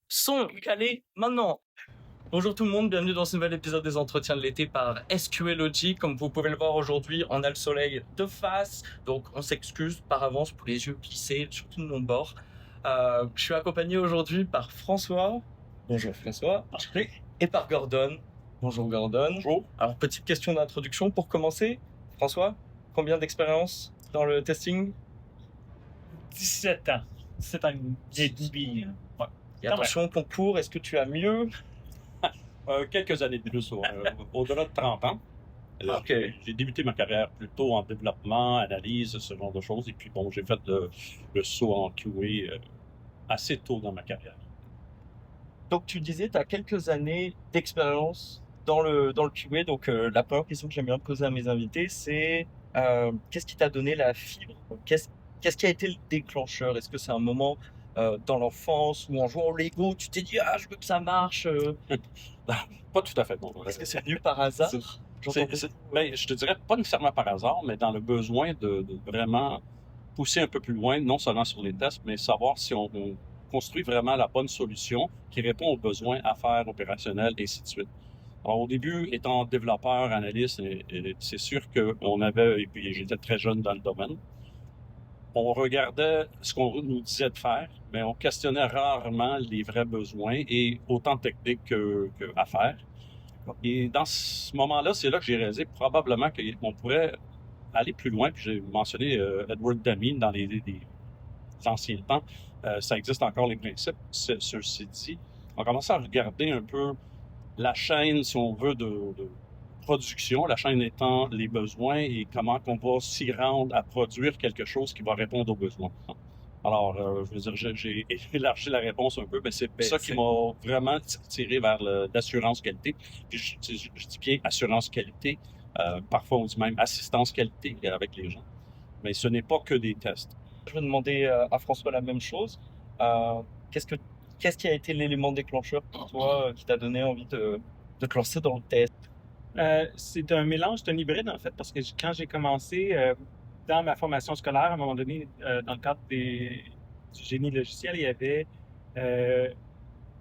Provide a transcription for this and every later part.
Son calé maintenant. Bonjour tout le monde, bienvenue dans ce nouvel épisode des entretiens de l'été par SQLogy. Comme vous pouvez le voir aujourd'hui, on a le soleil de face, donc on s'excuse par avance pour les yeux plissés, surtout de mon bord. Je suis accompagné aujourd'hui par François. Bonjour François. Et par Gordon. Bonjour Gordon. Bonjour. Alors petite question d'introduction pour commencer. François, combien d'expérience dans le testing? 17 ans. 17 ans et demi. J'ai 10 billes. Ouais. Et attention, concours, est-ce que tu as mieux? Quelques années de plus, au-delà de 30 ans. Ok. J'ai débuté ma carrière plutôt en développement, analyse, ce genre de choses. Et puis bon, j'ai fait le saut en QA assez tôt dans ma carrière. Donc tu disais, tu as quelques années d'expérience dans le QA. Donc la première question que j'aime bien poser à mes invités, c'est qu'est-ce qui t'a donné la fibre? Qu'est-ce qui a été le déclencheur? Est-ce que c'est un moment dans l'enfance ou en jouant au Lego, tu t'es dit je veux que ça marche? Pas tout à fait. Bon, Est-ce que c'est venu par hasard? Ben, je te dirais pas nécessairement par hasard, mais dans le besoin de vraiment pousser un peu plus loin, non seulement sur les tests, mais savoir si on construit vraiment la bonne solution qui répond aux besoins affaires opérationnels et ainsi de suite. Alors, au début, étant développeur, analyste, c'est sûr qu'on avait, et puis j'étais très jeune dans le domaine, on regardait ce qu'on nous disait de faire, mais on questionnait rarement les vrais besoins et autant techniques que affaires. Et dans ce moment-là, c'est là que j'ai réalisé probablement qu'on pourrait aller plus loin. Puis j'ai mentionné Edward Deming dans les anciens temps. Ça existe encore les principes. Ceci dit, on commence à regarder un peu la chaîne, si on veut, de production, la chaîne étant les besoins et comment qu'on va s'y rendre à produire quelque chose qui va répondre aux besoins. Alors, je veux dire, j'ai élargi la réponse un peu, mais c'est ça qui m'a vraiment tiré vers l'assurance qualité. Puis je dis bien assurance qualité, parfois on dit même assistance qualité avec les gens. Mais ce n'est pas que des tests. Je vais demander à François la même chose. Qu'est-ce qui a été l'élément déclencheur pour toi qui t'a donné envie de te lancer dans le test? C'est un mélange, c'est un hybride en fait, parce que quand j'ai commencé dans ma formation scolaire, à un moment donné, dans le cadre du génie logiciel, il y avait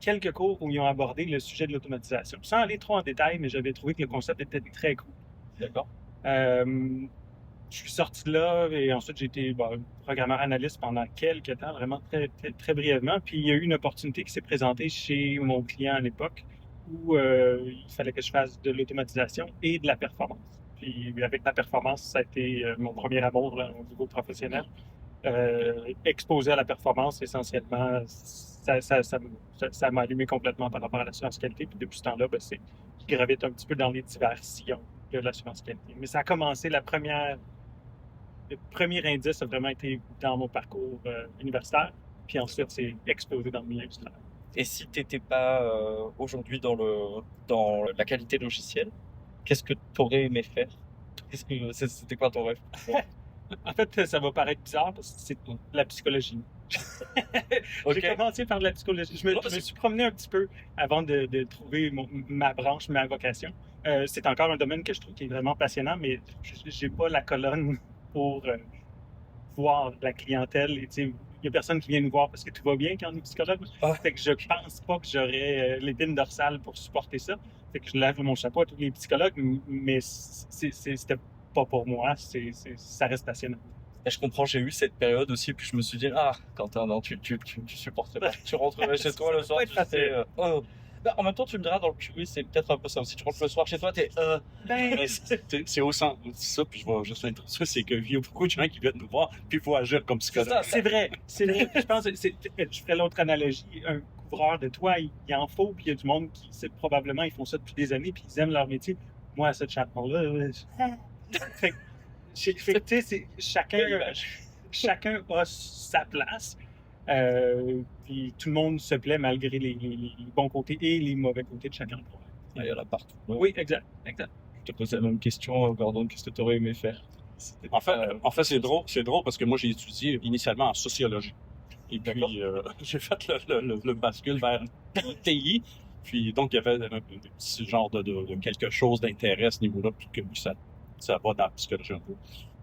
quelques cours où ils ont abordé le sujet de l'automatisation. Sans aller trop en détail, mais j'avais trouvé que le concept était très cool. D'accord. Je suis sorti de là et ensuite j'ai été programmeur analyste pendant quelques temps, vraiment très, très, très brièvement. Puis il y a eu une opportunité qui s'est présentée chez mon client à l'époque où il fallait que je fasse de l'automatisation et de la performance. Puis avec la performance, ça a été mon premier amour là, au niveau professionnel. Exposé à la performance, essentiellement, ça m'a allumé complètement par rapport à l'assurance qualité. Puis depuis ce temps-là, je gravite un petit peu dans les divers sillons de l'assurance qualité. Mais ça a commencé, le premier indice a vraiment été dans mon parcours universitaire. Puis ensuite, c'est explosé dans le milieu industriel. Et si tu n'étais pas aujourd'hui dans la qualité logicielle, qu'est-ce que tu aurais aimé faire? C'était quoi ton rêve? En fait, ça va paraître bizarre parce que c'est la psychologie. Okay. J'ai commencé par de la psychologie. Je me suis promené un petit peu avant de trouver ma branche, ma vocation. C'est encore un domaine que je trouve qui est vraiment passionnant, mais j'ai pas la colonne pour voir la clientèle. Il y a personne qui vient nous voir parce que tout va bien quand on est psychologue. Fait que je pense pas que j'aurais l'épine dorsale pour supporter ça. Fait que je lève mon chapeau à tous les psychologues, mais c'était pas pour moi. Ça reste passionnant. Et je comprends, j'ai eu cette période aussi, puis je me suis dit, Quentin, non, tu supportes pas. Tu rentrerais chez toi le soir, tu sais, en même temps, tu me diras, dans le QA, c'est peut-être un peu ça. Si tu rentres le soir chez toi, c'est au centre de ça, puis je vais juste introduire, c'est qu'il y a beaucoup de gens qui viennent nous voir, puis il faut agir comme psychologue. C'est vrai. Je pense je ferais l'autre analogie. Un couvreur de toit, il en faut, puis il y a du monde qui, probablement, ils font ça depuis des années, puis ils aiment leur métier. Moi, à ce chapeau-là, chacun a sa place. Puis tout le monde se plaît malgré les bons côtés et les mauvais côtés de chacun. Il y en a partout. Oui, exact. Je te pose la même question, Gordon, qu'est-ce que tu aurais aimé faire? En fait, c'est drôle parce que moi, j'ai étudié initialement en sociologie. Et puis, j'ai fait le bascule vers TI. Puis, donc, il y avait un petit genre de quelque chose d'intérêt à ce niveau-là, puis que ça va dans la psychologie un peu.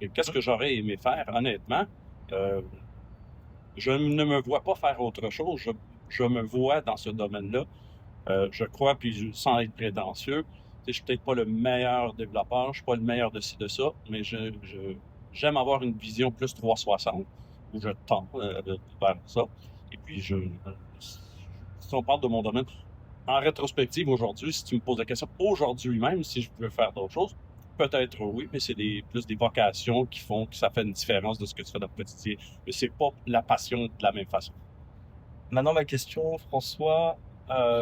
Et qu'est-ce que j'aurais aimé faire, honnêtement? Je ne me vois pas faire autre chose. je me vois dans ce domaine-là. Je crois, puis sans être prétentieux, je suis peut-être pas le meilleur développeur, je suis pas le meilleur de ci, de ça, mais j'aime avoir une vision plus 360, où je tends vers ça. Et puis, si on parle de mon domaine, en rétrospective aujourd'hui, si tu me poses la question aujourd'hui même, si je pouvais faire d'autres choses, peut-être oui, mais c'est plus des vocations qui font que ça fait une différence de ce que tu fais dans le quotidien. Mais c'est pas la passion de la même façon. Maintenant, ma question, François,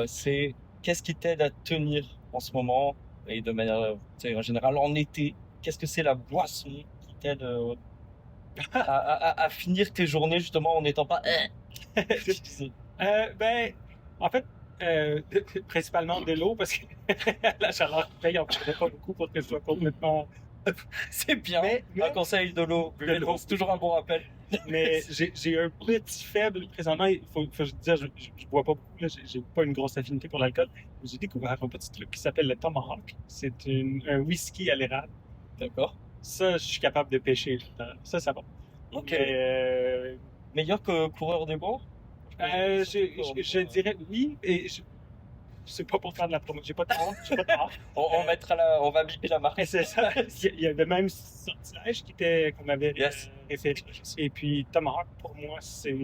c'est qu'est-ce qui t'aide à tenir en ce moment et de manière en général en été? Qu'est-ce que c'est la boisson qui t'aide à finir tes journées justement en n'étant pas Ben, en fait, principalement de l'eau, parce que la chaleur paye, on ne connaît pas beaucoup pour que je sois complètement... C'est bien. Mais- Un conseil de l'eau. De l'eau. C'est toujours un bon rappel. Mais j'ai un petit faible présentement. Il faut que je dise, je bois pas beaucoup. J'ai pas une grosse affinité pour l'alcool. J'ai découvert un petit truc qui s'appelle le Tomahawk. C'est un whisky à l'érable. D'accord. Ça, je suis capable de pêcher. Ça va. Ok. Mais, Meilleur que coureur des bois? je dirais oui. Et c'est pas pour faire de la promo. J'ai pas de temps. On va biper la marque. Et c'est ça. Il y avait même Sortilège qu'on m'avait Yes. référé. Et puis Tomahawk, pour moi, c'est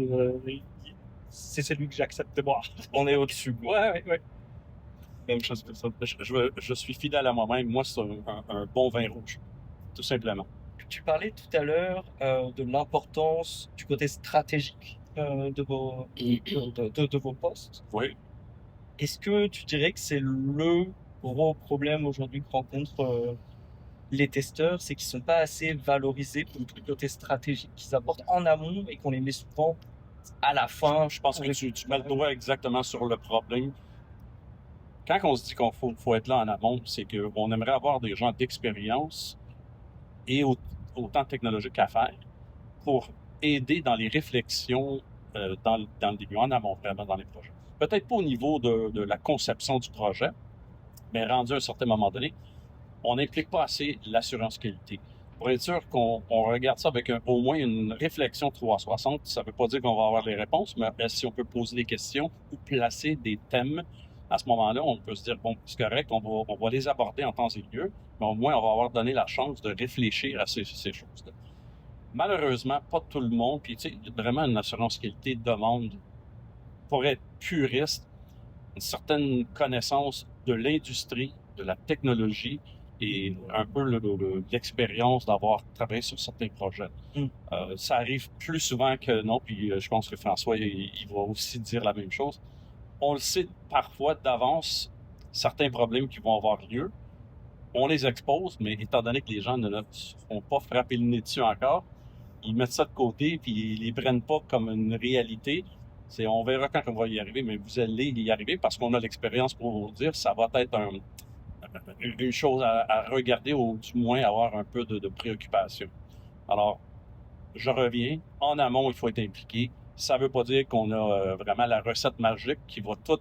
celui que j'accepte de boire. On est au-dessus. Ouais. Même chose que ça. Je suis fidèle à moi-même. Moi, c'est un bon vin rouge, tout simplement. Tu parlais tout à l'heure de l'importance du côté stratégique de vos postes. Oui. Est-ce que tu dirais que c'est le gros problème aujourd'hui que rencontrent les testeurs, c'est qu'ils sont pas assez valorisés pour le côté stratégique qu'ils apportent en amont et qu'on les met souvent à la fin? Je pense que tu mets le doigt exactement sur le problème. Quand on se dit qu'il faut être là en amont, c'est qu'on aimerait avoir des gens d'expérience et autant technologique qu'à faire pour aider dans les réflexions dans le début, en amont, vraiment dans les projets. Peut-être pas au niveau de la conception du projet, mais rendu à un certain moment donné, on n'implique pas assez l'assurance qualité. Pour être sûr qu'on regarde ça avec au moins une réflexion 360, ça ne veut pas dire qu'on va avoir les réponses, mais si on peut poser des questions ou placer des thèmes, à ce moment-là, on peut se dire, bon, c'est correct, on va les aborder en temps et lieu, mais au moins, on va avoir donné la chance de réfléchir à ces choses-là. Malheureusement, pas tout le monde, puis tu sais, vraiment une assurance qualité demande, pour être puriste, une certaine connaissance de l'industrie, de la technologie et un peu l'expérience d'avoir travaillé sur certains projets. Ça arrive plus souvent que non, puis je pense que François, il va aussi dire la même chose. On le sait parfois d'avance, certains problèmes qui vont avoir lieu, on les expose, mais étant donné que les gens ne font pas frapper le nez dessus encore, ils mettent ça de côté puis ils les prennent pas comme une réalité. On verra quand on va y arriver, mais vous allez y arriver parce qu'on a l'expérience pour vous dire, ça va être une chose à regarder ou du moins avoir un peu de préoccupation. Alors, je reviens, en amont, il faut être impliqué. Ça veut pas dire qu'on a vraiment la recette magique qui va tout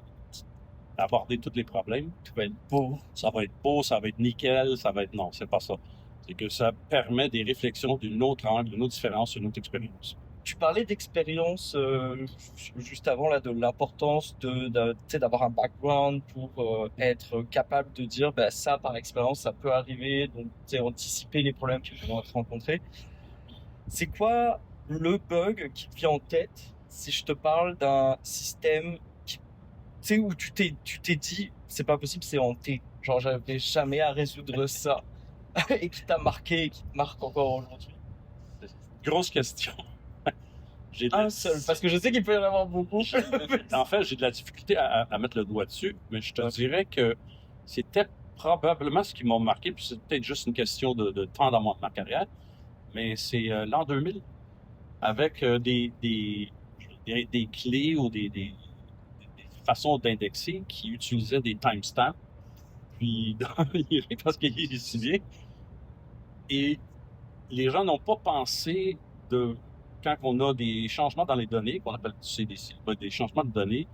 aborder tous les problèmes. Tout va être beau, ça va être nickel, ça va être... Non, c'est pas ça. C'est que ça permet des réflexions d'une autre angle, d'une autre différence, d'une autre expérience. Tu parlais d'expérience juste avant là, de l'importance d'avoir un background pour être capable de dire ça par expérience ça peut arriver, donc anticiper les problèmes qui vont être rencontrés. C'est quoi le bug qui te vient en tête si je te parle d'un système où tu t'es dit c'est pas possible, c'est hanté, genre j'arriverai jamais à résoudre ça et qui t'a marqué et qui te marque encore aujourd'hui? Grosse question. Un seul, parce que je sais qu'il peut y en avoir beaucoup. En fait, j'ai de la difficulté à mettre le doigt dessus, mais je te dirais que c'était probablement ce qui m'a marqué, puis c'est peut-être juste une question de temps dans ma carrière, mais c'est l'an 2000, avec des clés ou des façons d'indexer qui utilisaient des timestamps, puis parce qu'il est si bien, et les gens n'ont pas pensé quand on a des changements dans les données, qu'on appelle des changements de données,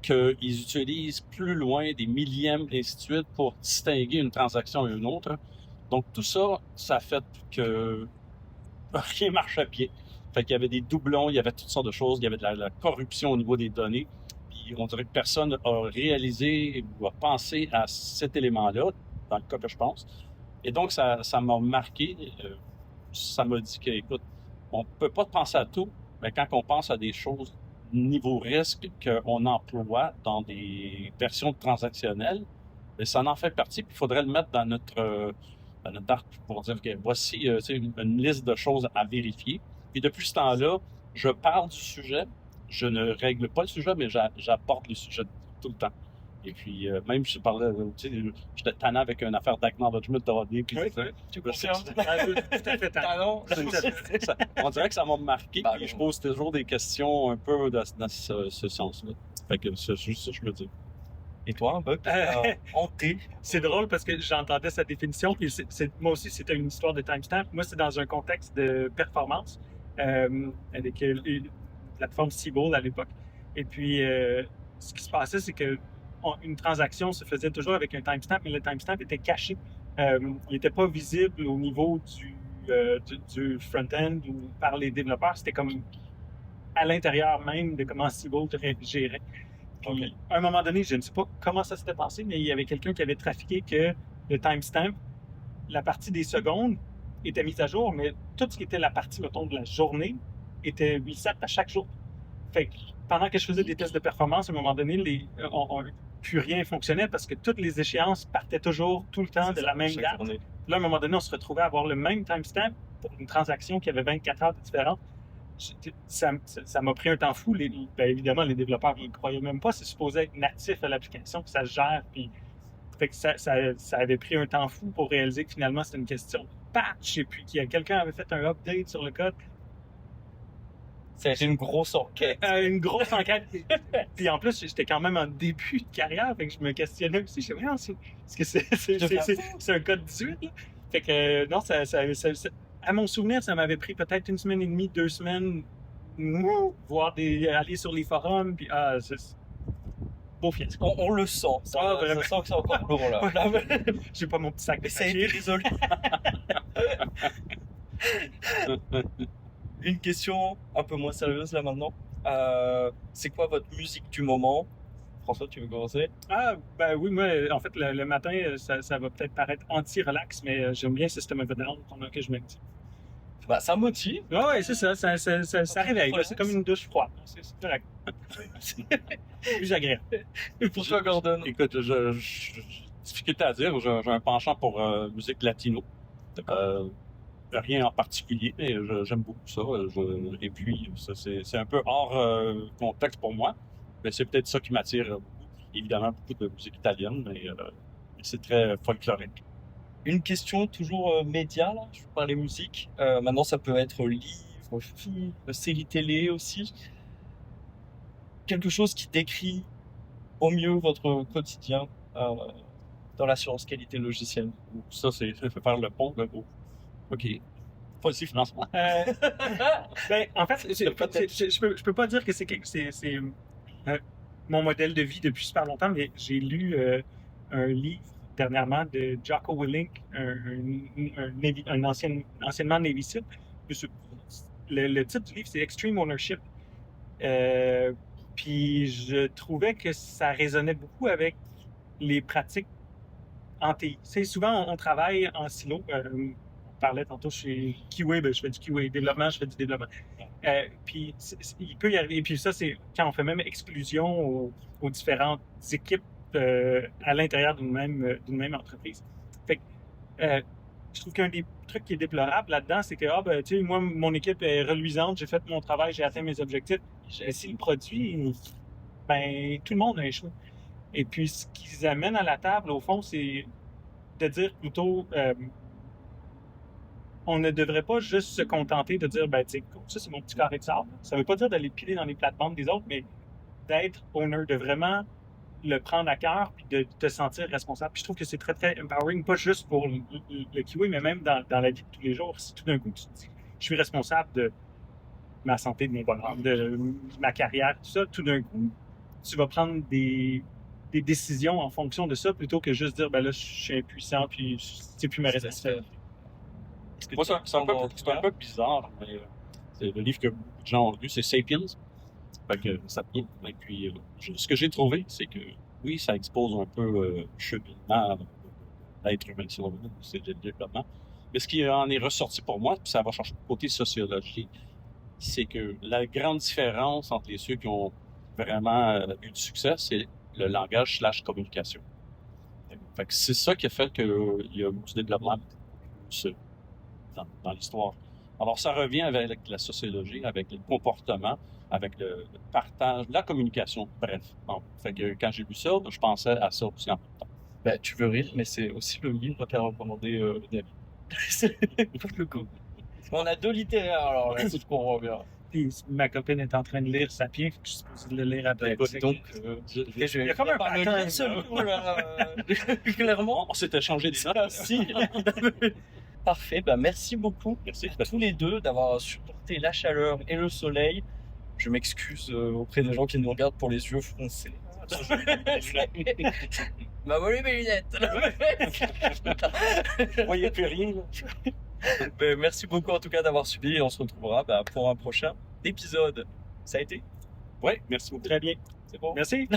qu'ils utilisent plus loin des millièmes, et ainsi de suite, pour distinguer une transaction et une autre. Donc, tout ça, ça fait que rien marche à pied. Fait qu'il y avait des doublons, il y avait toutes sortes de choses, il y avait de la corruption au niveau des données. Puis on dirait que personne n'a réalisé ou a pensé à cet élément-là, dans le cas que je pense. Et donc, ça m'a marqué. Ça m'a dit que, écoute, on peut pas penser à tout, mais quand on pense à des choses niveau risque qu'on emploie dans des versions transactionnelles, bien, ça en fait partie. Puis il faudrait le mettre dans notre arc pour dire que voici tu sais, une liste de choses à vérifier. Puis depuis ce temps-là, je parle du sujet. Je ne règle pas le sujet, mais j'apporte le sujet tout le temps. Et puis, même je parlais, tu sais, j'étais tannant avec une affaire d'acknowledgement d'AD. Puis, Oui, Tu confirmes? tout à fait. Ah non? on dirait que ça m'a marqué. Bah, Puis je pose toujours des questions un peu dans ce sens-là. Fait que c'est juste ça que je veux dire. Et toi, Buck, hanté? C'est drôle parce que j'entendais sa définition, puis moi aussi, c'était une histoire de timestamp. Moi, c'est dans un contexte de performance avec une plateforme Seabull à l'époque. Et puis, ce qui se passait, c'est que une transaction se faisait toujours avec un timestamp, mais le timestamp était caché. Il n'était pas visible au niveau du front-end ou par les développeurs. C'était comme à l'intérieur même de comment Seabull gérait. Puis, à un moment donné, je ne sais pas comment ça s'était passé, mais il y avait quelqu'un qui avait trafiqué que le timestamp, la partie des secondes, était mise à jour, mais tout ce qui était la partie, mettons, de la journée, était reset à chaque jour. Fait que pendant que je faisais des tests de performance, à un moment donné, plus rien fonctionnait parce que toutes les échéances partaient toujours, tout le temps, de la même date. Là, à un moment donné, on se retrouvait à avoir le même timestamp pour une transaction qui avait 24 heures de différence. Ça m'a pris un temps fou. Ben, évidemment, les développeurs ne croyaient même pas. C'est supposé être natif à l'application, que ça se gère. Puis, fait que ça avait pris un temps fou pour réaliser que finalement, c'était une question de patch et puis quelqu'un avait fait un update sur le code. C'est une grosse enquête. Une grosse enquête. Puis en plus, j'étais quand même en début de carrière, fait que je me questionnais aussi. Je me disais, est-ce que c'est un code 18? Là? Fait que non, à mon souvenir, ça m'avait pris peut-être 1 semaine et demie, 2 semaines, aller sur les forums, puis beau fiasco. On le sent. Ça sent que c'est encore lourd là. J'ai pas mon petit sac de Ça a été résolu. Une question un peu moins sérieuse là maintenant. C'est quoi votre musique du moment? François, tu veux commencer? Ah, ben oui, moi, en fait, le matin, ça va peut-être paraître anti-relax, mais j'aime bien System of a Down pendant que je médite. Bah, ça motive. Ouais, c'est ça réveille. C'est comme une douche froide. C'est correct. C'est plus agréable. Et pour toi, Gordon? Écoute, difficulté à dire, j'ai un penchant pour musique latino. Rien en particulier, mais j'aime beaucoup ça. Et puis, c'est un peu hors contexte pour moi. Mais c'est peut-être ça qui m'attire beaucoup. Évidemment, beaucoup de musique italienne, mais c'est très folklorique. Une question toujours média, là. Je vous parlais musique. Maintenant, ça peut être livre, film, série télé aussi. Quelque chose qui décrit au mieux votre quotidien dans l'assurance qualité logicielle. Ça faire le pont. OK. Pas aussi financement. Ben, en fait, je peux pas dire que c'est mon modèle de vie depuis super longtemps, mais j'ai lu un livre dernièrement de Jocko Willink, un anciennement Navy SEAL. Le titre du livre, c'est Extreme Ownership. Puis je trouvais que ça résonnait beaucoup avec les pratiques en TI. C'est souvent, on travaille en silo. On parlait tantôt chez QA, ben, je fais du QA. Développement, je fais du développement. Puis il peut y arriver. Et puis ça, c'est quand on fait même exclusion aux différentes équipes à l'intérieur d'une même entreprise. Fait que je trouve qu'un des trucs qui est déplorable là-dedans, c'est que tu sais, moi, mon équipe est reluisante, j'ai fait mon travail, j'ai atteint mes objectifs. Mais si le produit, ben tout le monde a échoué. Et puis ce qu'ils amènent à la table, au fond, c'est de dire plutôt on ne devrait pas juste se contenter de dire, ben, tu sais, ça, c'est mon petit carré de sable. Ça veut pas dire d'aller piler dans les plates-bandes des autres, mais d'être owner, de vraiment le prendre à cœur puis de te sentir responsable. Puis je trouve que c'est très, très empowering, pas juste pour le QA, mais même dans la vie de tous les jours. Si tout d'un coup, tu te dis, je suis responsable de ma santé, de mon bonheur, de ma carrière, tout ça, tout d'un coup, tu vas prendre des décisions en fonction de ça plutôt que juste dire, ben là, je suis impuissant puis c'est plus ma responsabilité. Moi, c'est un peu bizarre, mais c'est le livre que beaucoup de gens ont lu, c'est Sapiens. Fait que ça peut. Et puis, ce que j'ai trouvé, c'est que oui, ça expose un peu le cheminement de l'être humain, si on veut, c'est le développement. Mais ce qui en est ressorti pour moi, puis ça va chercher le côté sociologie, c'est que la grande différence entre ceux qui ont vraiment eu du succès, c'est le langage / communication. Fait que c'est ça qui a fait qu'il y a du développement dans l'histoire. Alors, ça revient avec la sociologie, avec le comportement, avec le partage, la communication, bref. Bon, fait que quand j'ai lu ça, je pensais à ça aussi en même temps. Ben, tu veux rire, mais c'est aussi le livre qu'a recommandé David. C'est le coup. On a 2 littéraires, alors là, si je comprends bien. Puis ma copine est en train de lire Sapiens, je suis supposé le lire après. Écoute, donc, Il y a comme un pas le pattern, lire, ce là. livre-là. Clairement. On s'est échangé des notes. Si. Parfait, bah merci beaucoup Merci. à tous les deux d'avoir supporté la chaleur et le soleil. Je m'excuse auprès des gens qui nous regardent pour les yeux froncés. M'a volé mes lunettes. Vous voyez plus rien, là. Ben, merci beaucoup en tout cas d'avoir suivi et on se retrouvera pour un prochain épisode. Ça a été? Oui, merci beaucoup. Très bien. C'est bon? Merci.